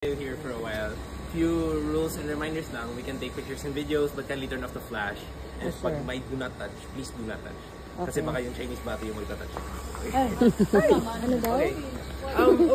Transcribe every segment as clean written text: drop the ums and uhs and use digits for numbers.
Here for a while. Few rules and reminders lang. We can take pictures and videos but kindly turn off the flash. And pag may do not touch, please do not touch. Kasi baka yung Chinese bata yung magta-touch. Ano daw?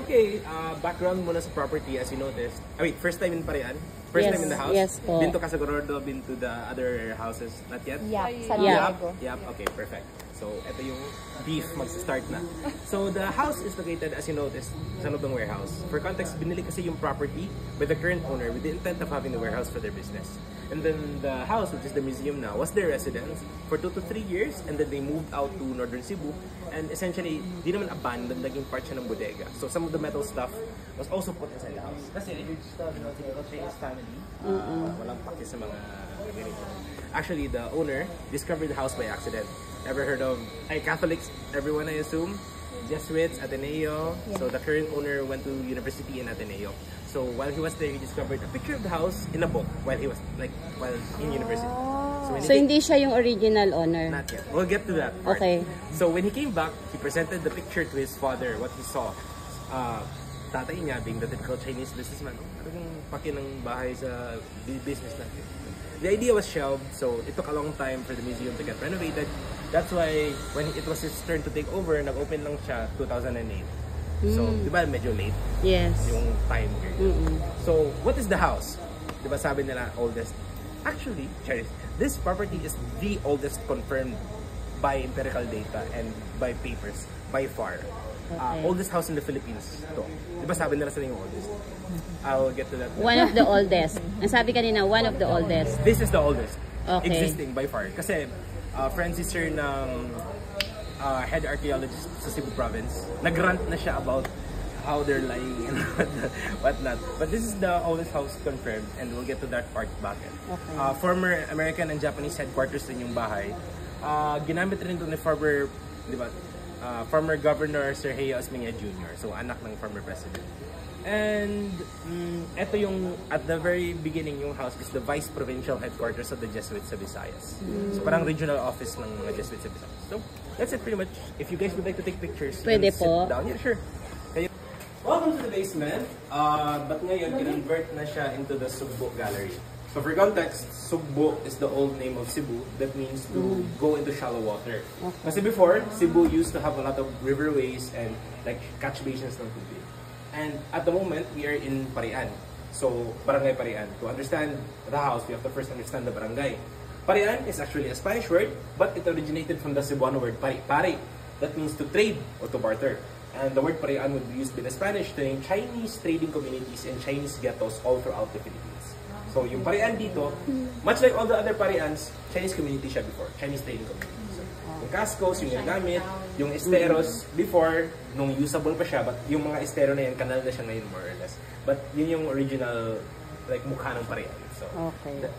Okay. Background muna sa property as you noticed. Wait, first time in Parian? First time in the house? Yes po. Been to Casagordo, been to the other houses? Not yet? San Diego. Yep. Okay, perfect. So, ito yung beef mag-start na. So, the house is located, as you noticed, sa loob ng warehouse. For context, binili kasi yung property by the current owner with the intent of having the warehouse for their business. And then the house, which is the museum now, was their residence for 2 to 3 years. And then they moved out to Northern Cebu. And essentially, di naman abandoned, naging part siya ng bodega. So, some of the metal stuff was also put inside the house. Kasi, typical Chinese family, walang paki sa mga ganito. Actually, the owner discovered the house by accident. Ever heard of Catholics? Everyone, I assume. Jesuits, Ateneo. Yeah. So the current owner went to university in Ateneo. So while he was there, he discovered a picture of the house in a book while he was while in university. So hindi siya yung original owner? Not yet. We'll get to that part. Okay. So when he came back, he presented the picture to his father, what he saw. Tatay niya, being the typical Chinese businessman, talagang paki ng bahay sa business natin. The idea was shelved, so it took a long time for the museum to get renovated. That's why when it was his turn to take over, nag-open lang siya 2008. So, di ba medyo late? Yes. Yung time period. So, what is the house? Di ba sabi nila oldest? Actually, this property is the oldest confirmed by empirical data and by papers, by far. Oldest house in the Philippines to. Di ba sabi nila sila yung oldest? I'll get to that. One of the oldest. Ang sabi kanina, one of the oldest. This is the oldest. Okay. Existing by far. Kasi Francis Sir ng head archaeologist sa Cebu province, nag-rant na siya about how they're lying and whatnot. But this is the oldest house confirmed and we'll get to that part bakit. Okay. Former American and Japanese headquarters din yung bahay. Ginamit rin ito ni former, di ba, former Governor Sir Heo Osmeña Jr. So anak ng former president. And ito yung, at the very beginning, yung house is the Vice Provincial Headquarters of the Jesuits sa Visayas. So parang regional office ng mga Jesuits sa Visayas. So that's it pretty much. If you guys would like to take pictures, pwede sit po. down. Yeah, sure. Okay. Welcome to the basement. But ngayon, convert na siya into the Sugbo Gallery. So for context, Sugbo is the old name of Cebu. That means to go into shallow water. Kasi before, Cebu used to have a lot of riverways and like catch basins ng tubig. And at the moment, we are in Parian. So, Barangay Parian. To understand the house, we have to first understand the barangay. Parian is actually a Spanish word, but it originated from the Cebuano word pari. That means to trade or to barter. And the word Parian would be used in Spanish to name Chinese trading communities and Chinese ghettos all throughout the Philippines. So, yung Parian dito, much like all the other Parians, Chinese community siya before. Chinese trading community. Yung Cascos, yung nagamit, yung esteros, before, nung usable pa siya, but yung mga estero na yan, kanal na siya ngayon more or less. But yun yung original, like, mukha ng Parian. So,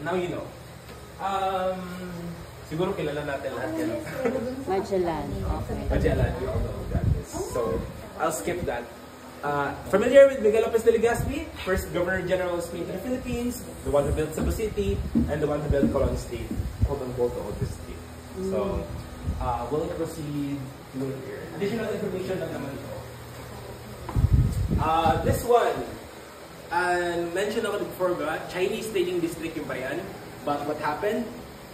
now you know. Siguro kilala natin lahat yan. Magellan. Okay. Magellan, you all know that. So, I'll skip that. Familiar with Miguel Lopez de Legazpi, first Governor General of Spain to the Philippines, the one who built Cebu City, and the one who built Colon State, quote-unquote, the oldest state. So, we'll proceed to here. Additional information lang naman ito. This one, mentioned ako before ba, Chinese Trading District yung Parian. But what happened?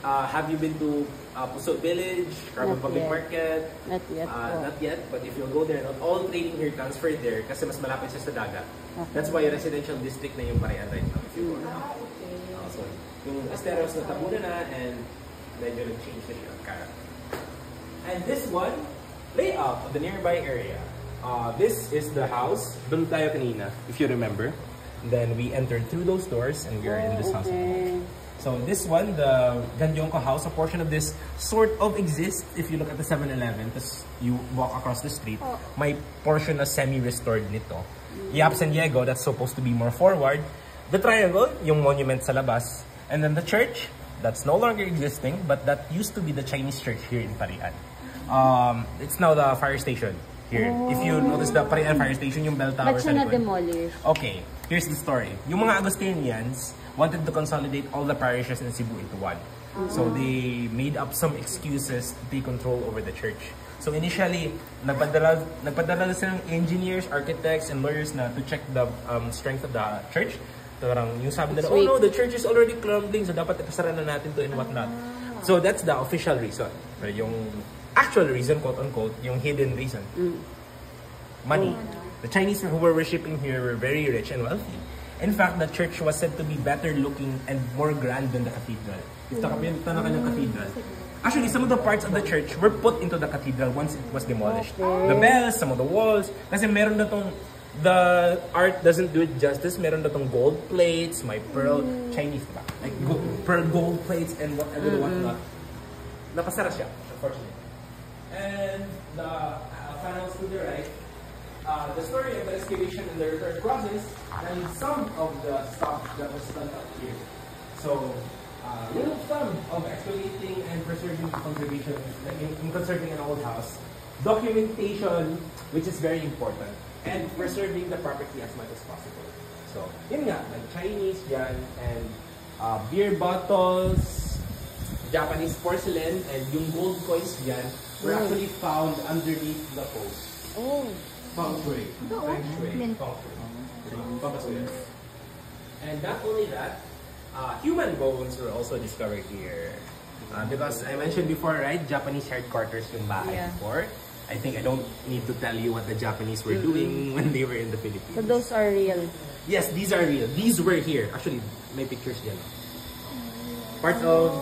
Have you been to Puso Village, Carbon Public Market? Not yet. Not yet, but if you'll go there, not all trading here transferred there kasi mas malapit siya sa dagat. That's why residential district na yung Parian right now. If you go now. So, yung esteros na tabunan na and medyo nag-change na siya. And this one, layout of the nearby area. This is the house. Doon tayo kanina, if you remember. Then we entered through those doors and we are in this house. So this one, the Gandyongko house, a portion of this sort of exists if you look at the 7-Eleven. Tapos you walk across the street, may portion na semi-restored nito. Yap San Diego, that's supposed to be more forward. The triangle, yung monument sa labas. And then the church, that's no longer existing, but that used to be the Chinese church here in Parian. It's now the fire station here. If you notice the Parian fire station, yung bell tower. Ba't siya na-demolish? Okay, here's the story. Yung mga Agustinians wanted to consolidate all the parishes in Cebu into one. So they made up some excuses to take control over the church. So initially, nagpadala sila ng engineers, architects, and lawyers na to check the strength of the church. So parang yung sabi nila, oh no, the church is already crumbling, so dapat ipasara na natin to and whatnot. So that's the official reason. Yung actual reason, quote-unquote, yung hidden reason. Money. The Chinese who were worshipping here were very rich and wealthy. In fact, the church was said to be better looking and more grand than the cathedral. If nakapinta na kanyang cathedral. Actually, some of the parts of the church were put into the cathedral once it was demolished. The bells, some of the walls. Kasi meron na tong, the art doesn't do it justice. Meron na tong gold plates, my pearl, Chinese diba? Like pearl gold plates and whatever, whatnot. Napasara siya, unfortunately. And the panels to the right, the story of the excavation and the return process, and some of the stuff that was done up here. So, rule of thumb of excavating and preserving conservation, like in conserving an old house, documentation, which is very important, and preserving the property as much as possible. So, yun nga, like Chinese yan, and beer bottles, Japanese porcelain, and yung gold coins yan were actually found underneath the post. Oh. Feng Shui. Feng Shui. Feng Shui. And not only that, human bones were also discovered here. Because I mentioned before, right? Japanese headquarters yung bahay before. I think I don't need to tell you what the Japanese were doing when they were in the Philippines. So those are real? Yes, these are real. These were here. Actually, may pictures dyan. Part of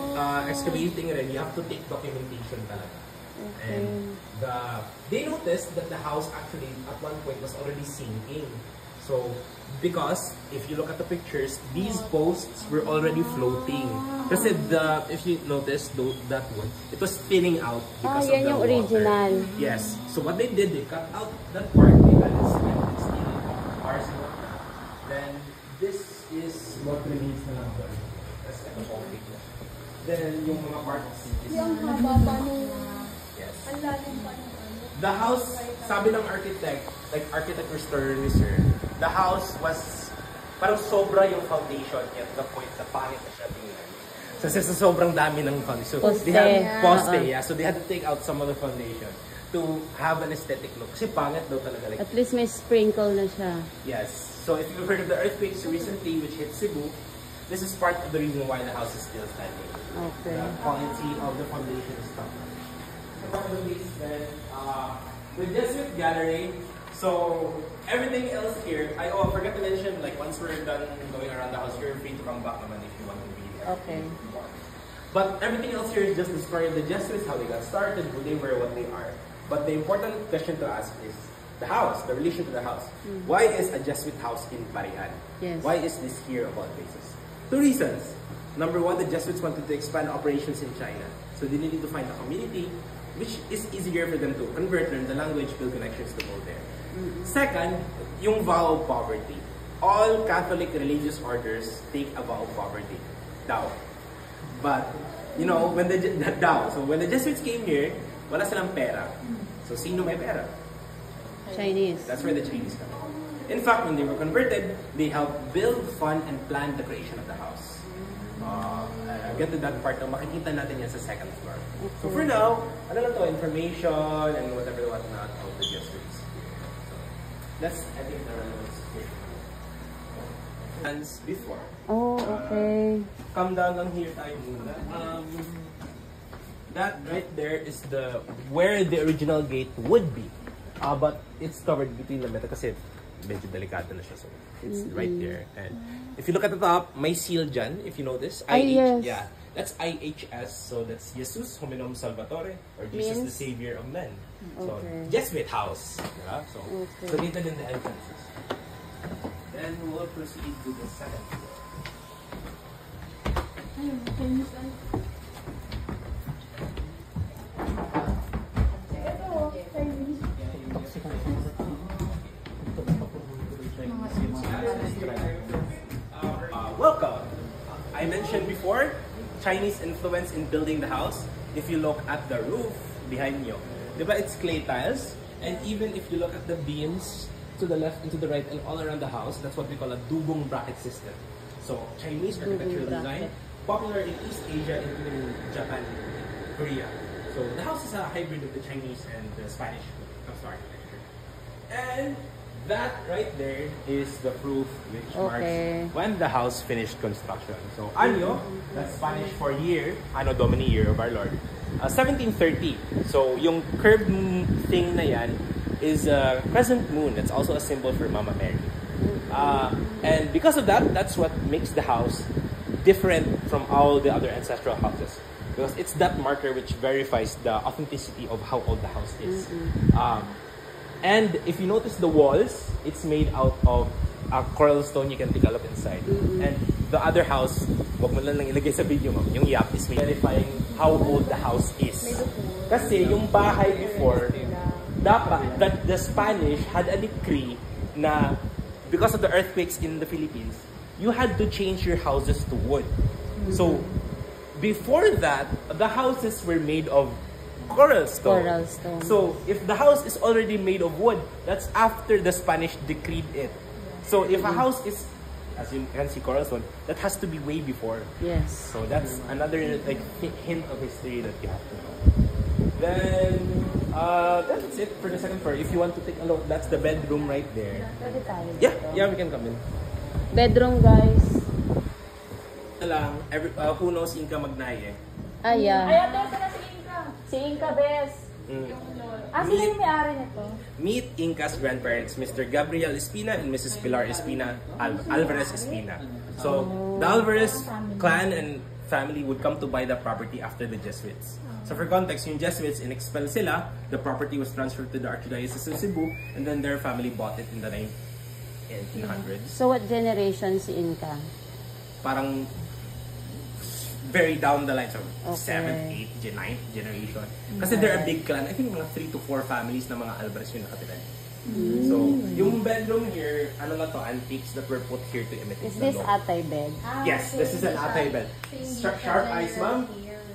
excavating, you have to take documentation talaga. Okay. And they noticed that the house actually at one point was already sinking. So, because if you look at the pictures, these posts were already floating. Kasi if you notice that one, it was spinning out because of the yung water. Original. Yes. So what they did, they cut out that part. They added cement, steel, bars, and whatnot. Then this is what remains na lang doon. That's like a concrete. Then yung mga parts. Yung haba nung... Yes. Ang lalim pa nung The house, sabi ng architect, like architect restorer, the house was parang sobra yung foundation at the point na pangit na siya tingnan. So sa sobrang dami ng foundation. So they had poste, So they had to take out some of the foundation to have an aesthetic look. Kasi pangit daw talaga. Like, at least may sprinkle na siya. Yes. So if you've heard of the earthquakes recently which hit Cebu, this is part of the reason why the house is still standing. Okay. The quality of the foundation is top. Part of the basement, the Jesuit gallery. So everything else here, I forgot to mention, like once we're done going around the house, you're free to come back naman if you want to be there. Okay. But everything else here is just the story of the Jesuits, how they got started, who they were, what they are. But the important question to ask is the house, the relation to the house. Why is a Jesuit house in Parian? Yes. Why is this here of all places? Two reasons. Number one, the Jesuits wanted to expand operations in China. So they needed to find a community which is easier for them to convert, learn the language, build connections to go there. Second, yung vow of poverty. All Catholic religious orders take a vow of poverty. Dao. But, you know, when the Jesuits came here, wala silang pera. So, sino may pera? Chinese. That's where the Chinese come. In fact, when they were converted, they helped build, fund, and plan the creation of the house. I'll get to that part na makikita natin yan sa second floor. Okay. So for now, ano lang to, information and whatever whatnot of the Jesuits. So, that's, I think, the relevance here. And before. Oh, okay. Come down on here tayo muna. That right there is where the original gate would be. But it's covered between the metal kasi medyo delikado na siya. So it's right there. And if you look at the top, may seal dyan, if you notice. Yes. Yeah. That's IHS. So that's Jesus Hominum Salvatore, or Jesus the Savior of Men. So Jesuit house. Yeah? So dito din the entrances. Then we'll proceed to the second floor. Welcome. I mentioned before, Chinese influence in building the house. If you look at the roof behind you, diba, it's clay tiles, and even if you look at the beams to the left and to the right and all around the house, that's what we call a dubong bracket system. So Chinese architectural design, popular in East Asia, including Japan, Korea. So the house is a hybrid of the Chinese and the Spanish when it comes to architecture. And that right there is the proof which marks when the house finished construction. So año, that's Spanish for year, Anno Domini, year of our Lord. 1730. So yung curved thing na yan is a crescent moon. It's also a symbol for Mama Mary. And because of that, that's what makes the house different from all the other ancestral houses. Because it's that marker which verifies the authenticity of how old the house is. And if you notice the walls, it's made out of coral stone. You can take a look inside. And the other house, wag mo lang ilagay sa video, ma'am, yung yap is verifying how old the house is. Kasi yung bahay before, dapat, that the Spanish had a decree na because of the earthquakes in the Philippines, you had to change your houses to wood. So, before that, the houses were made of coral stone. Coral stone. So, if the house is already made of wood, that's after the Spanish decreed it. So, if a house is, as you can see, coral stone, that has to be way before. Yes. So, that's another like hint of history that you have to know. Then, that's it for the second floor. If you want to take a look, that's the bedroom right there. Pwede tayo Yeah, dito. yeah, we can come in. Bedroom, guys. Lang, who knows Inca Magnaye? Ay, Ay, yeah. ate, ito na si Inka. Si Inca Bes. Sino yung may-ari nito? Meet Inca's grandparents, Mr. Gabriel Espina and Mrs. Pilar Espina, Alvarez Espina. So, the Alvarez clan and family would come to buy the property after the Jesuits. So for context, yung Jesuits, in-expel sila, the property was transferred to the Archdiocese of Cebu, and then their family bought it in the 1800s. So, what generation si Inca? Parang very down the line, so Okay. 7th, 8th, 9th generation. Kasi they're a big clan. I think mga 3 to 4 families na mga Alvarez yung nakatira. So, yung bedroom here, ano na to, antiques that were put here to imitate Is the this law. atay bed? Yes, this is an atay bed. Sharp eyes, ma'am.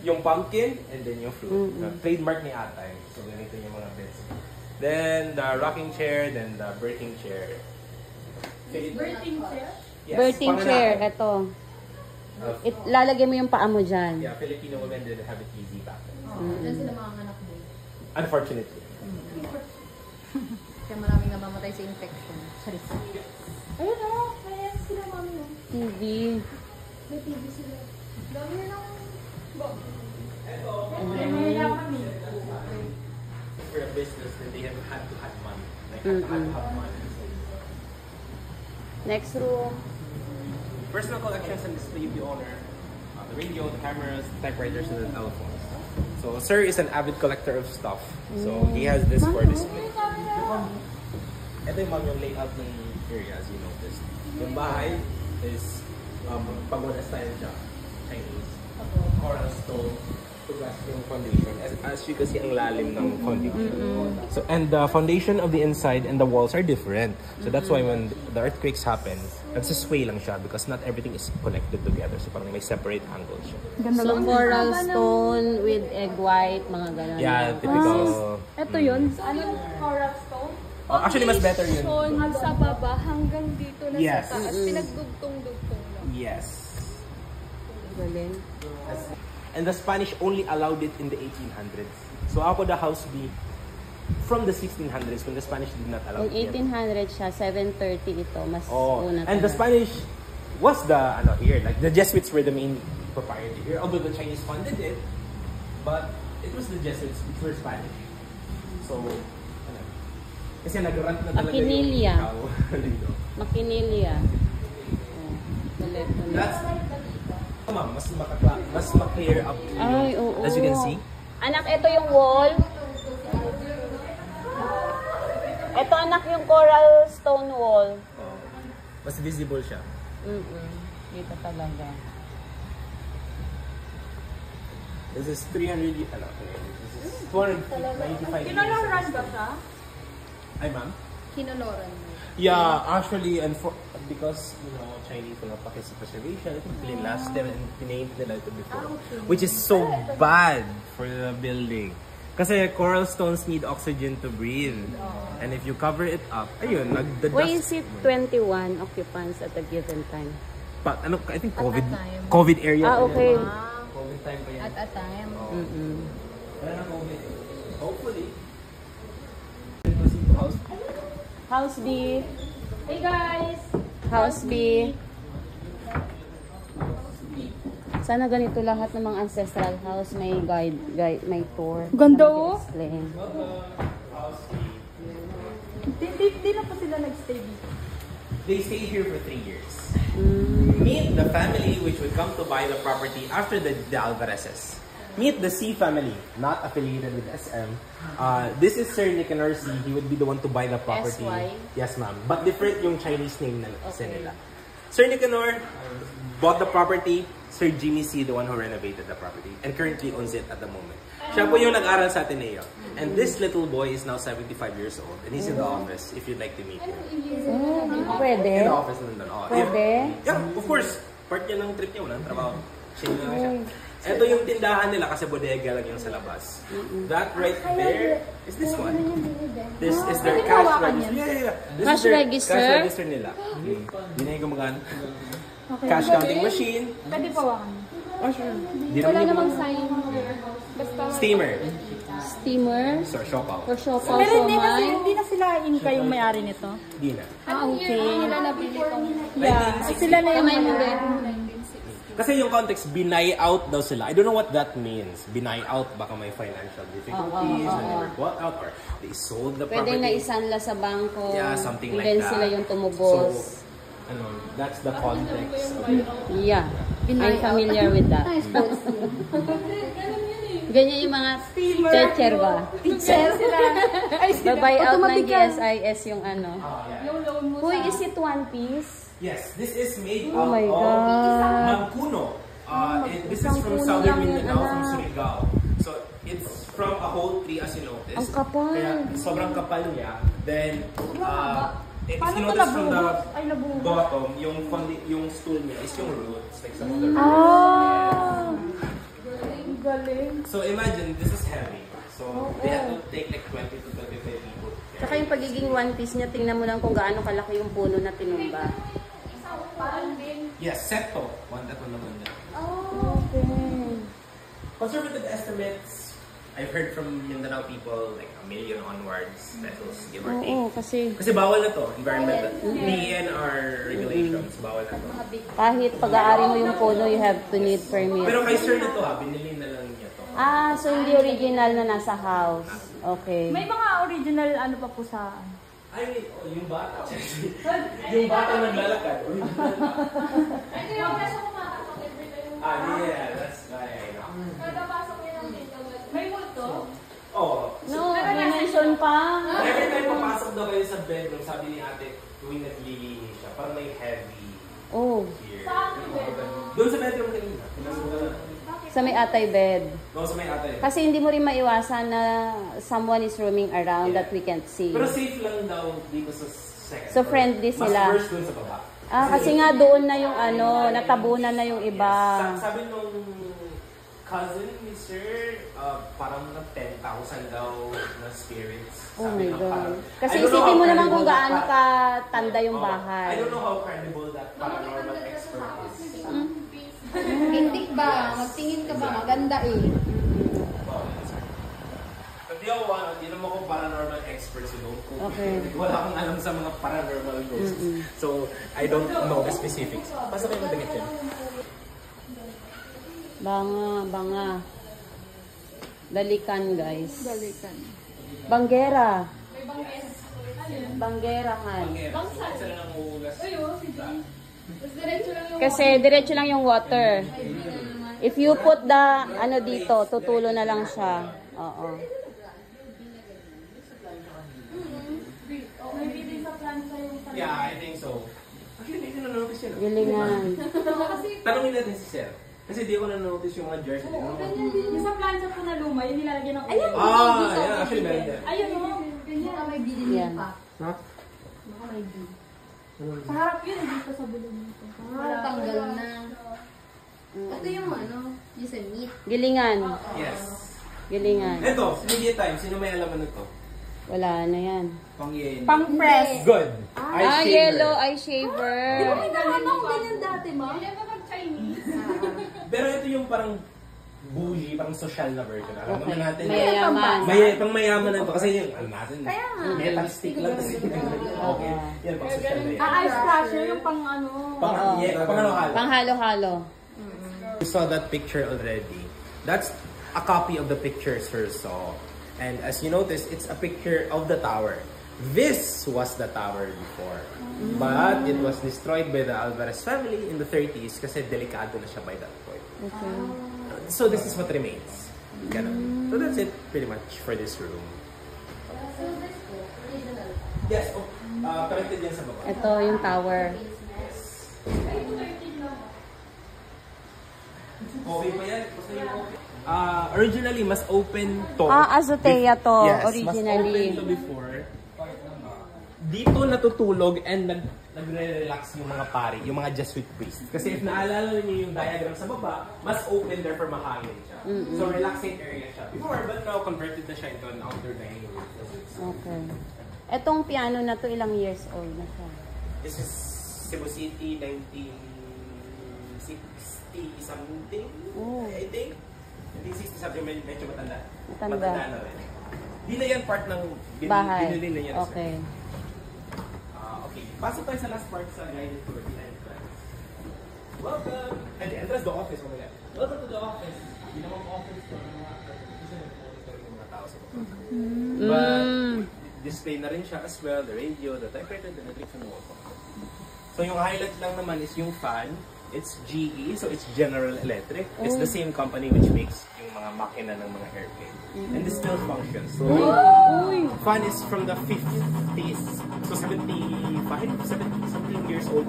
Yung pumpkin, and then yung fruit. Trademark ni atay. So, ganito yung mga beds. Then, the rocking chair, then the birthing chair. Birthing chair? Yes, Birthing panganak. chair, ito. Lalagay mo yung paa mo dyan. Yeah, Filipino women didn't have it easy back then. Diyan sila mga anak mo. Unfortunately. Kaya maraming namamatay sa infection. Sorry. Ayun o, kaya sila mami mo. TV. May TV sila. Dami na lang. For a business, then they have had to have money. Like, had to have money. Next room. Personal collections and display of the owner. The radio, the cameras, the typewriters, and the telephones. So, sir is an avid collector of stuff. So, he has this for display. Ito yung mga layout ng area, as you noticed. Yung bahay is pagoda style siya. Chinese. Coral stone. Tugas yung foundation. As you can see, ang lalim ng foundation. So, and the foundation of the inside and the walls are different. So that's why when the earthquakes happen, nagsisway lang siya because not everything is connected together. So parang may separate angles siya. So, coral stone with egg white, mga ganun. Yeah, typical. Ito yun? Ano yung coral stone? Oh, actually, mas better yun. Sa baba hanggang dito na Yes. sa taas. Pinagdugtong-dugtong lang. Yes. Galing. And the Spanish only allowed it in the 1800s. So how could the house be from the 1600s when the Spanish did not allow Kung it yet? 1800 siya, 730 ito. Mas Oh, una and the Spanish was the here, like the Jesuits were the main proprietor here, although the Chinese funded it, but it was the Jesuits which were Spanish. So, ano, kasi nag-rant na talaga Maquinilla. yung tao dito. Maquinilla. Oh, telephone. That's, ma'am, mas ma-clear up to you. Ay, oo. As you can see. Anak, ito yung wall. Ito, anak, yung coral stone wall. Mas visible siya. Dito talaga. This is 300, ano, this is 295 Kinoloran ba siya? Ay, ma'am? Kinoloran mo. Yeah, actually, and because, Chinese wala pa kasi preservation, I think last them and pinaint nila ito before. Which is so bad for the building. Kasi coral stones need oxygen to breathe. And if you cover it up, ayun, the Why dust. is it 21 occupants at a given time? But, I think At a time. COVID area. Ah, pa yan. okay. COVID time pa yan. At a time. Oo. Wala na COVID. Hopefully. House B. Hey guys! House B. Sana ganito lahat ng mga ancestral house. May guide, may tour. Ganda, oh. Explain. Di na pa sila nag-stay dito. They stayed here for 3 years. Mm. Meet the family which would come to buy the property after the Alvarezes. Meet the C family, not affiliated with SM. This is Sir Nicanor C. He would be the one to buy the property. SY? Yes, ma'am. But different yung Chinese name na nila. Sir Nicanor bought the property. Sir Jimmy C, the one who renovated the property and currently owns it at the moment. Siya po yung nag-aral sa Ateneo. And this little boy is now 75 years old and he's in the office if you'd like to meet him. Pwede. In the office nandun. Oh, Pwede. Yeah, of course. Part niya ng trip niya, walang trabaho. Siya yung siya. Ito yung tindahan nila kasi bodega lang yung sa labas. That right there is this one. This is their cash register. Yeah. This Cash is their register? Cash register nila. Hindi na yung gumagana. Cash counting machine. Pwede pawakan. Oh, sure. Di Wala naman namang yung sign. Basta... steamer. Steamer. So, siopaw. For siopaw, Pero siomay. hindi na sila Inka yung may-ari nito. Di na. Okay. Nila nabili itong... 1960. Yeah. Sila na yung Kamay mo rin. Kasi yung context, binay out daw sila. I don't know what that means. Binay out, baka may financial difficulties, or they were bought out, or they sold the Pwede property. na isanla sa bangko. Yeah, something like Then that. sila yung tumubos. So, that's the context of it. Yeah. I'm familiar with that. Ganyan yung mga teacher ba? Teacher sila. Ay, sila. Babay out ng Automatic yan. GSIS yung ano. Yung loan mo Uy, sa... is it one piece? Yes, this is made Oh out my of God. Magkuno. This is from Magkuno Southern lang yun, Mindanao, from anak. Surigao. So, it's from a whole tree as you notice. Ang kapal. Kaya sobrang kapal niya. Then, if Paano you ito notice from the nabuhos? Ay, nabuhos. bottom, yung stool niya is yung roots, like some of the roots. Ah! Galing. So, imagine, this is heavy. So, they have to take like 20 to 25 people. Tsaka yung pagiging one piece niya, tingnan mo lang kung gaano kalaki yung puno na tinumba. Yes, septo. One that one naman niya. Oh, okay. Conservative estimates, I've heard from Mindanao people like 1 million onwards pesos, give or take. Oo, kasi Kasi bawal na to, environmental. DNR regulations, bawal na to. kahit pag-aari mo yung puno, you have to need permit. Pero kay sir na to ha, binili na lang niya to. Ah, so hindi original na nasa house. Okay. May mga original ano pa po sa... Ay, yung bata. Yung bata naglalakad. Ito yung nasa kumakatok every time. Yeah, that's right. Nagabasa ko yun ng dito. May multo? Oh, No, may mention pa. every time papasok daw kayo sa bedroom, sabi ni ate, tuwing naglilinis siya, parang may heavy Oh, here. Saan yung bedroom? Doon sa bedroom kanina. Pinasok ka na. sa may atay bed. Doon sa may ate. Kasi hindi mo rin maiwasan na someone is roaming around that we can't see. Pero safe lang daw dito sa second. So, friendly sila. Mas worse dun sa baba. Ah, kasi nga doon na yung ano, natabunan na yung iba. Sabi nung cousin ni sir, parang 10,000 daw na spirits. Oh my Sabi ng God. parang- Kasi I don't know isipin how mo naman kung credible gaano that- ka tanda yung I bahay. don't know how credible that paranormal expert is. Gintik ba? Magtingin ka ba? Maganda eh. Hindi naman ako paranormal expert, so don't quote me. Okay. Wala akong alam sa mga paranormal ghosts. So, I don't know the specifics. Pasok kayo madagit yan. Banga. Dalikan, guys. Balikan. Banggera. Banggerahan. Isa lang ang uugas. Tapos diretso lang yung... Kasi diretso lang yung water. If you put the ano dito, tutulo na lang siya. Oo. Yeah, I think so. Actually, hindi ko na-notice yun. Gilingan. Tanungin natin si Sir. Kasi di ko na-notice yung mga jersey. Yung sa plancha po na luma, yung nilalagyan ng Ayun, Yeah, actually meron yan. Ayun o. Baka may bidin Yan. pa. Ha? Baka may bidin. Sa harap yun, dito sa bulong nito. Tanggal na. Ito yung ano, yung sa meat. Gilingan. Yes. Gilingan. Ito, media time. Sino may alam ano to? Wala na yan. Pang-yen. Pang press. Good. Ah, yellow eye shaver. May ganun ganyan dati, ma? Pero ito yung parang bougie, parang social na version. Alam naman natin. Mayayaman. Pang mayaman na ito. Kasi yung, alam natin, metal stick lang. Kasi, okay. Yan, pang social na yan. Ice crusher yung pang ano. Pang-halo-halo. Pang halo-halo. You saw that picture already. That's a copy of the picture Sir saw. And as you notice, it's a picture of the tower. This was the tower before. But it was destroyed by the Alvarez family in the 30s kasi delikado na siya by that point. Okay. So this is what remains. Ganun. So that's it pretty much for this room. Yes, connected yan sa baba. Ito yung tower. Okay ba yan? Basta yung okay. Originally, mas open to. Azotea to, yes, originally. Mas open to before. Dito natutulog and nagre-relax yung mga pari, yung mga Jesuit priests. Kasi if naalala niyo yung diagram sa baba, mas open there for mahangin siya. So relaxing area siya. Before, but now converted na siya into an outdoor dining room. Okay. Etong piano na to, ilang years old na siya? This is Cebu City, 1960 something, I think. 1960 something, medyo matanda. Matanda na rin. Di na yan part ng bahay. binili na yan. Okay. Okay, pasok tayo sa last part sa guided tour, the entrance. Welcome! And the entrance, the office. Oh my God. Welcome to the office. Hindi naman office to yung mga tao sa baba. But display na rin siya as well, the radio, the typewriter, the electric and wall. So yung highlight lang naman is yung fan. It's GE, so it's General Electric. It's the same company which makes yung mga makina ng mga airplane. And this still functions. So, fan is from the 50s. So, 75, 70 something years old.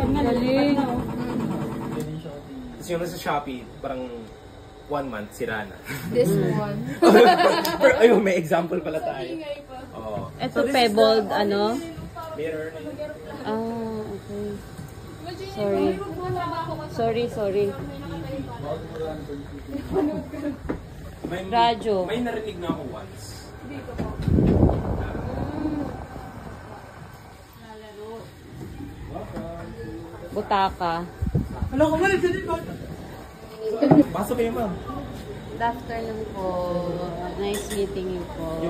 Galing. Tapos yung nasa Shopee, parang 1 month, sira na. This one. Pero, ayun, may example pala tayo. Oh. Ito pebbled, ano? Mirror. Okay. Sorry. Radyo. May narinig na ako once. Butaka. Hello, kumalit ka dito. Pasok kayo, ma'am. Good afternoon po. Nice meeting you po.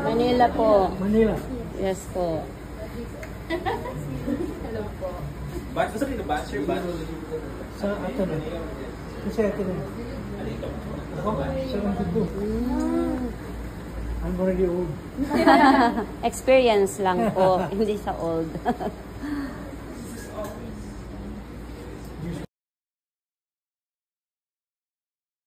Manila po. Manila. Yes po. Hello po. Ba't gusto kayo na bachelor ba? Sa ato na. Kasi ato na. Alito. Ako, 72. I'm already old. Experience lang po, hindi sa old.